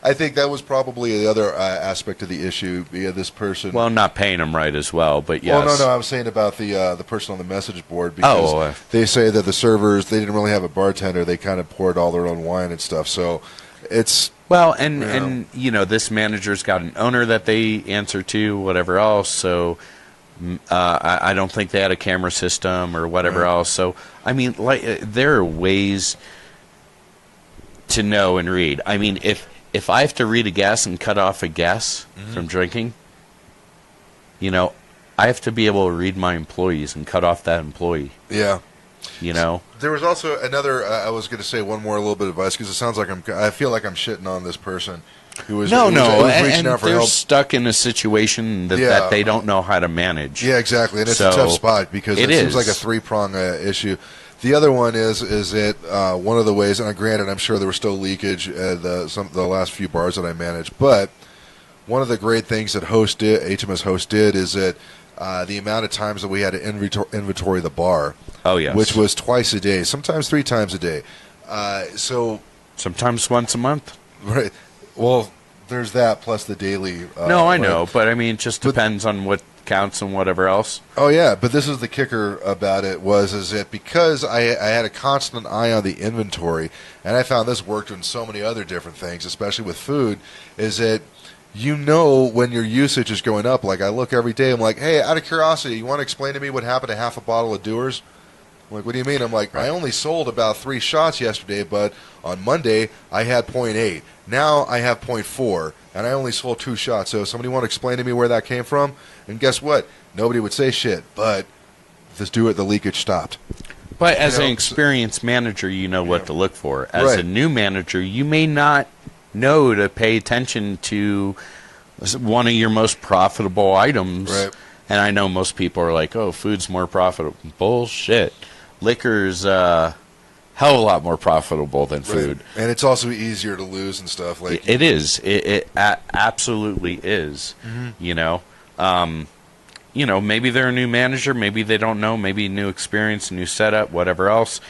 I think that was probably the other aspect of the issue via this person. Well, not paying them right as well, but yes. Well, no, I'm saying about the person on the message board because they say that the servers, they didn't really have a bartender. They kind of poured all their own wine and stuff. So it's... Well, and this manager's got an owner that they answer to, whatever else. So I don't think they had a camera system or whatever else. So I mean, there are ways to know and read. I mean, if I have to read a guess and cut off a guess from drinking, I have to be able to read my employees and cut off that employee. Yeah. There was also another. I was going to say one more little bit of advice because it sounds like I feel like I'm shitting on this person who was reaching out for they're help. Stuck in a situation that they don't know how to manage. Yeah, exactly, and it's a tough spot because it seems like a 3-prong issue. The other one is that one of the ways, and granted, I'm sure there was still leakage at the last few bars that I managed, but one of the great things that HMS Host did is that. The amount of times that we had to inventory the bar, which was twice a day, sometimes 3 times a day. So sometimes once a month. Right. Well, there's that plus the daily. No, I know, but I mean, it just depends on what counts and whatever else. Oh yeah, but this is the kicker about it is that because I had a constant eye on the inventory, and I found this worked in so many other different things, especially with food, is that. When your usage is going up. Like, I look every day, I'm like, hey, out of curiosity, you want to explain to me what happened to half a bottle of Dewar's? I'm like, what do you mean? I'm like, I only sold about 3 shots yesterday, but on Monday, I had 0.8. Now I have 0.4, and I only sold 2 shots. So somebody want to explain to me where that came from? And guess what? Nobody would say shit, but the leakage stopped. But as an experienced manager, you know what to look for. As a new manager, you may not know to pay attention to one of your most profitable items. Right. And I know most people are like, oh, food's more profitable. Bullshit. Liquor's hell of a lot more profitable than food. Right. And it's also easier to lose and stuff. Like it is. It absolutely is. Maybe they're a new manager. Maybe they don't know. Maybe new experience, new setup, whatever else.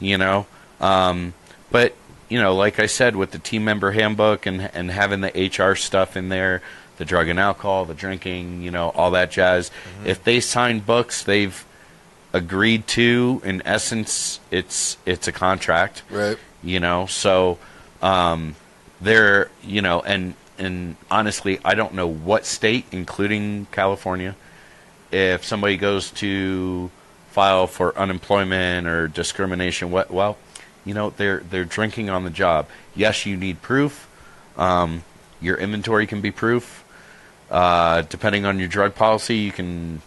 But like I said, with the team member handbook and having the HR stuff in there, the drug and alcohol, the drinking, all that jazz. If they sign books, they've agreed to. In essence, it's a contract, right? So they're and honestly, I don't know what state, including California, if somebody goes to file for unemployment or discrimination, they're drinking on the job. Yes, you need proof. Your inventory can be proof. Depending on your drug policy, you can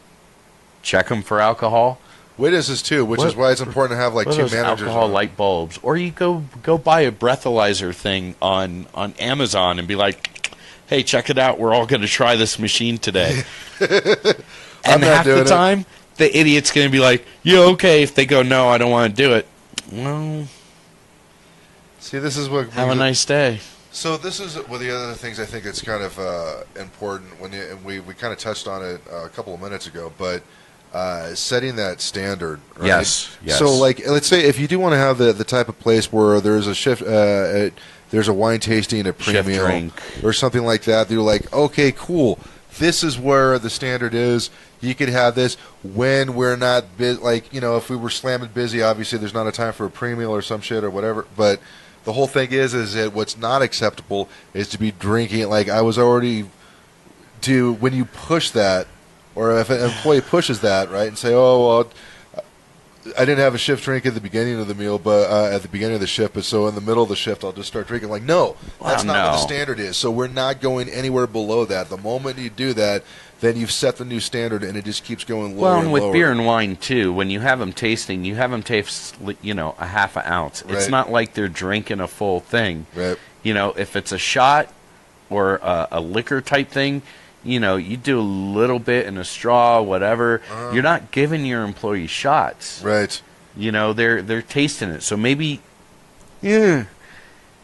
check them for alcohol. Weight is this too, which is why it's important to have like 2 managers. Alcohol light bulbs, or you go buy a breathalyzer thing on Amazon and be like, "Hey, check it out. We're all going to try this machine today." And half the time, the idiot's going to be like, "Yeah, okay." If they go, "No, I don't want to do it," well. See, this is what. Have a nice day. So this is one of the other things I think it's kind of important and we kind of touched on it a couple of minutes ago, but setting that standard. Right? Yes. So, like, let's say if you do want to have the type of place where there's a shift, there's a wine tasting at Chef premium drink. or something like that. They're like, okay, cool. This is where the standard is. You could have this when we're not like, you know, if we were slamming busy, obviously there's not a time for a pre-meal or some shit or whatever. But the whole thing is that what's not acceptable is to be drinking. Like I was already when you push that, or if an employee pushes that, right, and say, oh, well, I didn't have a shift drink at the beginning of the meal, but at the beginning of the shift, but so in the middle of the shift, I'll just start drinking. Like, no, that's not what the standard is. So we're not going anywhere below that. The moment you do that, then you've set the new standard, and it just keeps going lower. Well, and with lower. beer and wine too, when you have them tasting, you have them taste, you know, a half an ounce. It's Right. not like they're drinking a full thing. Right. You know, if it's a shot or a liquor type thing, you know, you do a little bit in a straw, whatever. You're not giving your employees shots. Right. You know, they're tasting it. So maybe, yeah,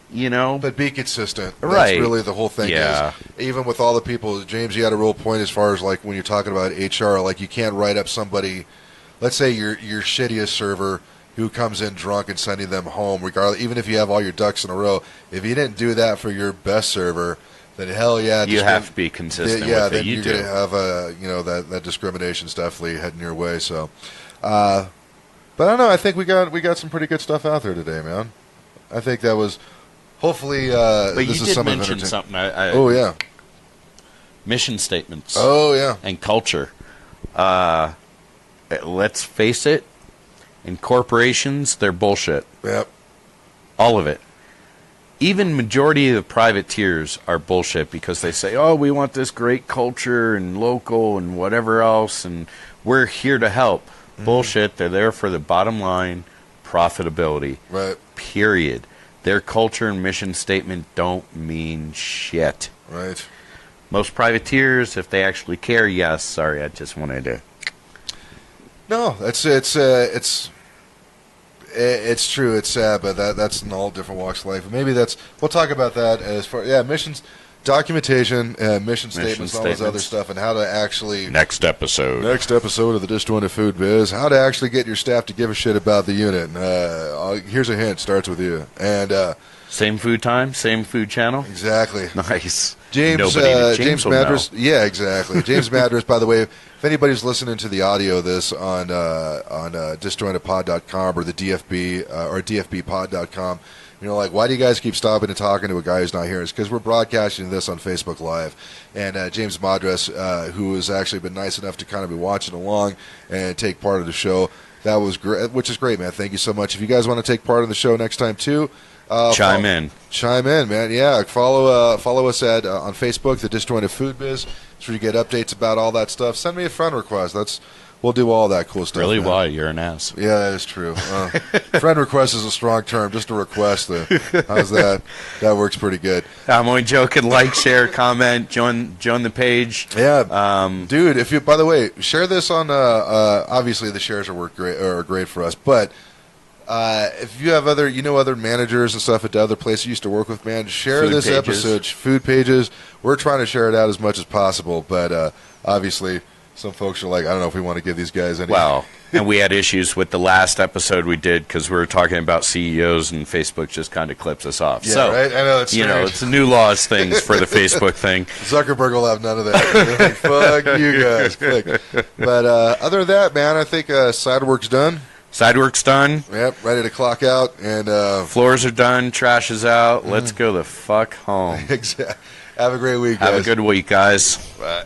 you know. But be consistent. That's Right. really the whole thing. Yeah. Is, even with all the people, James, you had a real point as far as like when you're talking about HR, like you can't write up somebody, let's say your shittiest server who comes in drunk and sending them home, regardless, even if you have all your ducks in a row. If you didn't do that for your best server, then hell yeah, You have to be consistent yeah, with then it. You you're do. gonna have you know, that discrimination's definitely heading your way. So, but I don't know. I think we got some pretty good stuff out there today, man. I think that was hopefully. But this you is did some mention something. Oh yeah. Mission statements. Oh yeah. And culture. Let's face it. In corporations, they're bullshit. Yep. All of it. Even majority of the privateers are bullshit because they say, oh, we want this great culture and local and whatever else, and we're here to help. Bullshit. They're there for the bottom line, profitability. Right. Period. Their culture and mission statement don't mean shit. Right. Most privateers, if they actually care, yes. Sorry, I just wanted to. No, it's true. It's sad, but that's in all different walks of life. Maybe we'll talk about that as far missions, documentation, mission statements, all this other stuff, and how to actually Next episode of the Disjointed Food Biz, how to actually get your staff to give a shit about the unit. Here's a hint: starts with you. And Same food time, same food channel. exactly. Nice. James James will Madras. know. Yeah, exactly. James Madras, by the way, if anybody's listening to the audio of this on disjointedpod.com or the DFB or dfbpod.com, you know, like, why do you guys keep stopping and talking to a guy who's not here? It's because we're broadcasting this on Facebook Live. And James Madras, who has actually been nice enough to kind of be watching along and take part of the show, that was great, which is great, man. Thank you so much. If you guys want to take part in the show next time, too, Chime in, man. Yeah, follow us at on Facebook, the Disjointed Food Biz. That's where you get updates about all that stuff. Send me a friend request. We'll do all that cool stuff. really? Man. Why? You're an ass. Yeah, that is true. Friend request is a strong term. Just a request. How's that? That works pretty good. I'm only joking. Like, share, comment, join the page. Yeah, dude. If you, by the way, share this on. Obviously, the shares are great for us, but. If you have other managers and stuff at the other place you used to work with, man, share Food this pages. episode. Food pages. We're trying to share it out as much as possible, but obviously, some folks are like, I don't know if we want to give these guys any. Well, and we had issues with the last episode we did because we were talking about CEOs and Facebook just kind of clips us off. Yeah, so, right? I know, it's strange. it's a new laws things for the Facebook thing. Zuckerberg will have none of that. They're like, fuck you guys. Click. But other than that, man, I think side work's done. Side work's done. Yep, ready to clock out, and Floors are done. Trash is out. Let's go the fuck home. exactly. Have a great week, guys. Have a good week, guys. Bye.